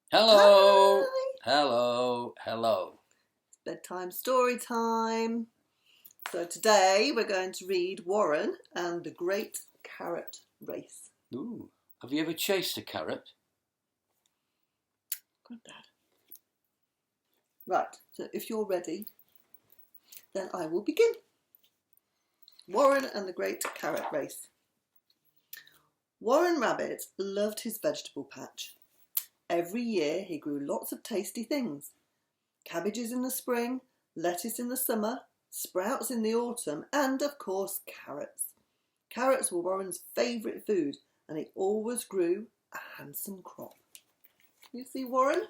Hello, Hi! hello, hello. Bedtime story time. So today we're going to read Warren and the Great Carrot Race. Ooh, have you ever chased a carrot? Granddad. Right, so if you're ready, then I will begin. Warren and the Great Carrot Race. Warren Rabbit loved his vegetable patch. Every year he grew lots of tasty things. Cabbages in the spring, lettuce in the summer, sprouts in the autumn, and of course carrots. Carrots were Warren's favourite food, and he always grew a handsome crop. You see Warren?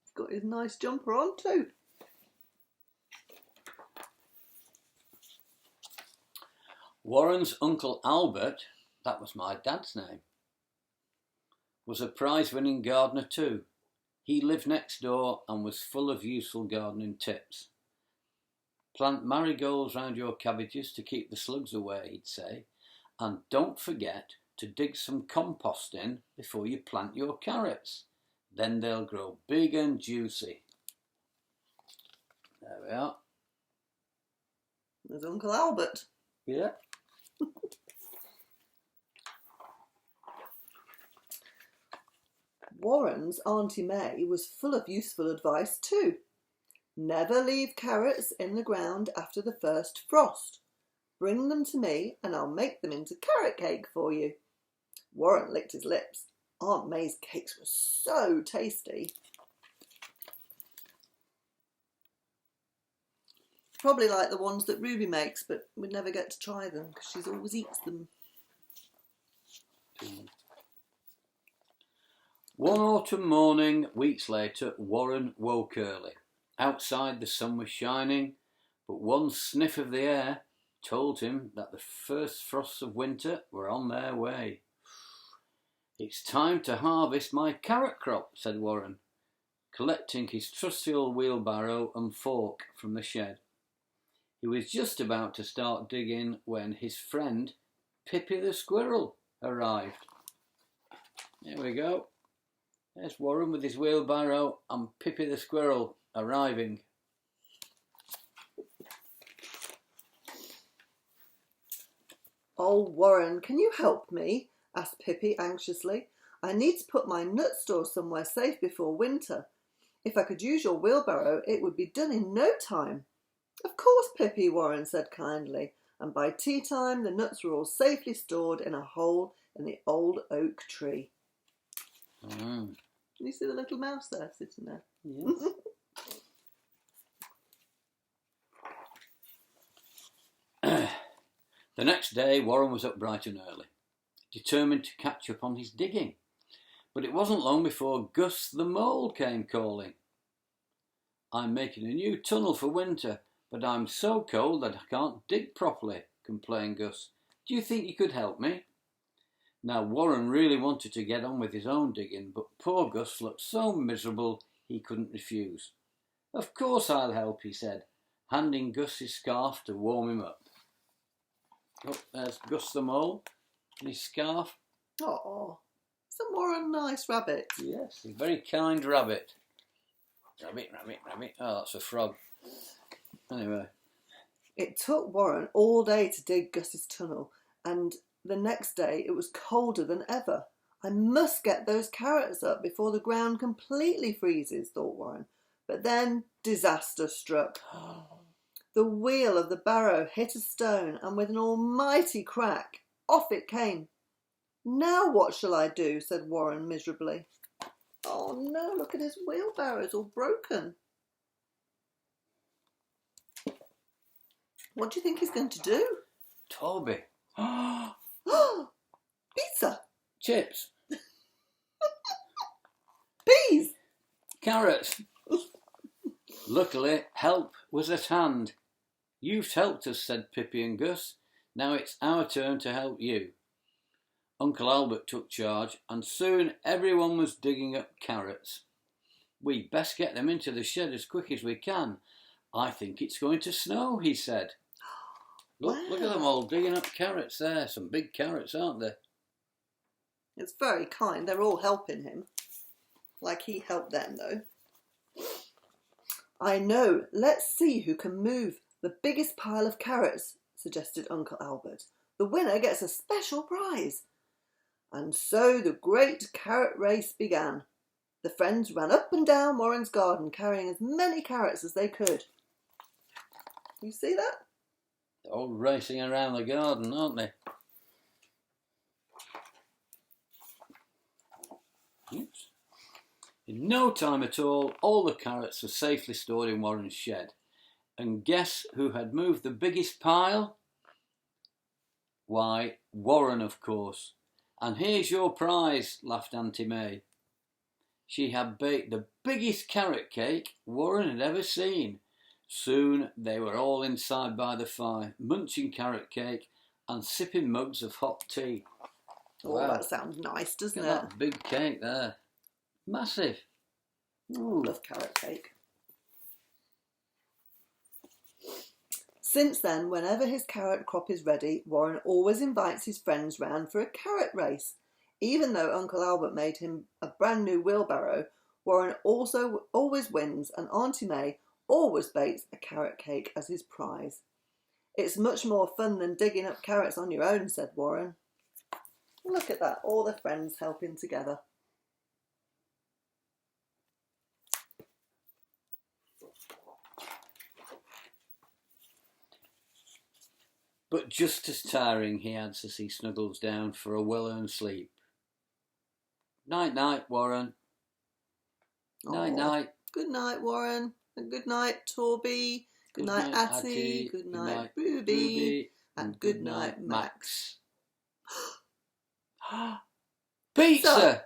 He's got his nice jumper on too. Warren's Uncle Albert, that was my dad's name, was a prize-winning gardener too. He lived next door and was full of useful gardening tips. Plant marigolds round your cabbages to keep the slugs away, he'd say, and don't forget to dig some compost in before you plant your carrots. Then they'll grow big and juicy. There we are. There's Uncle Albert. Yeah. Warren's Auntie May was full of useful advice too. Never leave carrots in the ground after the first frost. Bring them to me and I'll make them into carrot cake for you. Warren licked his lips. Aunt May's cakes were so tasty. Probably like the ones that Ruby makes, but we'd never get to try them because she always eats them. One autumn morning, weeks later, Warren woke early. Outside the sun was shining, but one sniff of the air told him that the first frosts of winter were on their way. It's time to harvest my carrot crop, said Warren, collecting his trusty old wheelbarrow and fork from the shed. He was just about to start digging when his friend Pippi the squirrel arrived. Here we go. There's Warren with his wheelbarrow and Pippi the squirrel arriving. Oh, Warren, can you help me? Asked Pippi anxiously. I need to put my nut store somewhere safe before winter. If I could use your wheelbarrow, it would be done in no time. Of course, Pippi, Warren said kindly, and by tea time the nuts were all safely stored in a hole in the old oak tree. Can you see the little mouse there sitting there? Yes. The next day, Warren was up bright and early, determined to catch up on his digging. But it wasn't long before Gus the mole came calling. I'm making a new tunnel for winter, but I'm so cold that I can't dig properly, complained Gus. Do you think you could help me? Now, Warren really wanted to get on with his own digging, but poor Gus looked so miserable he couldn't refuse. Of course I'll help, he said, handing Gus his scarf to warm him up. Oh, there's Gus the mole and his scarf. Oh, isn't Warren a nice rabbit? Yes, a very kind rabbit. Rabbit, rabbit, rabbit. Oh, that's a frog. Anyway. It took Warren all day to dig Gus's tunnel, and the next day it was colder than ever. I must get those carrots up before the ground completely freezes, thought Warren. But then disaster struck. The wheel of the barrow hit a stone, and with an almighty crack, off it came. Now what shall I do? Said Warren miserably. Oh no, look at his wheelbarrow's all broken. What do you think he's going to do? Toby. Pizza! Chips. Peas! Carrots. Luckily, help was at hand. You've helped us, said Pippi and Gus. Now it's our turn to help you. Uncle Albert took charge, and soon everyone was digging up carrots. We'd best get them into the shed as quick as we can. I think it's going to snow, he said. Look at them all digging up carrots there. Some big carrots, aren't they? It's very kind. They're all helping him. Like he helped them, though. I know. Let's see who can move the biggest pile of carrots, suggested Uncle Albert. The winner gets a special prize. And so the great carrot race began. The friends ran up and down Warren's garden, carrying as many carrots as they could. You see that? They're all racing around the garden, aren't they? Oops. In no time at all the carrots were safely stored in Warren's shed. And guess who had moved the biggest pile? Why, Warren, of course. And here's your prize, laughed Auntie May. She had baked the biggest carrot cake Warren had ever seen. Soon they were all inside by the fire, munching carrot cake and sipping mugs of hot tea. Oh, wow. That sounds nice, doesn't it? That big cake there. Massive. Ooh. Love carrot cake. Since then, whenever his carrot crop is ready, Warren always invites his friends round for a carrot race. Even though Uncle Albert made him a brand new wheelbarrow, Warren also always wins, and Auntie May always bakes a carrot cake as his prize. It's much more fun than digging up carrots on your own, said Warren. Look at that, all the friends helping together. But just as tiring, he adds as he snuggles down for a well-earned sleep. Night-night, Warren. Night-night. Good night, Warren. And good night, Toby. Good night, Attie. Good night, Ruby. And good night, Max. Pizza!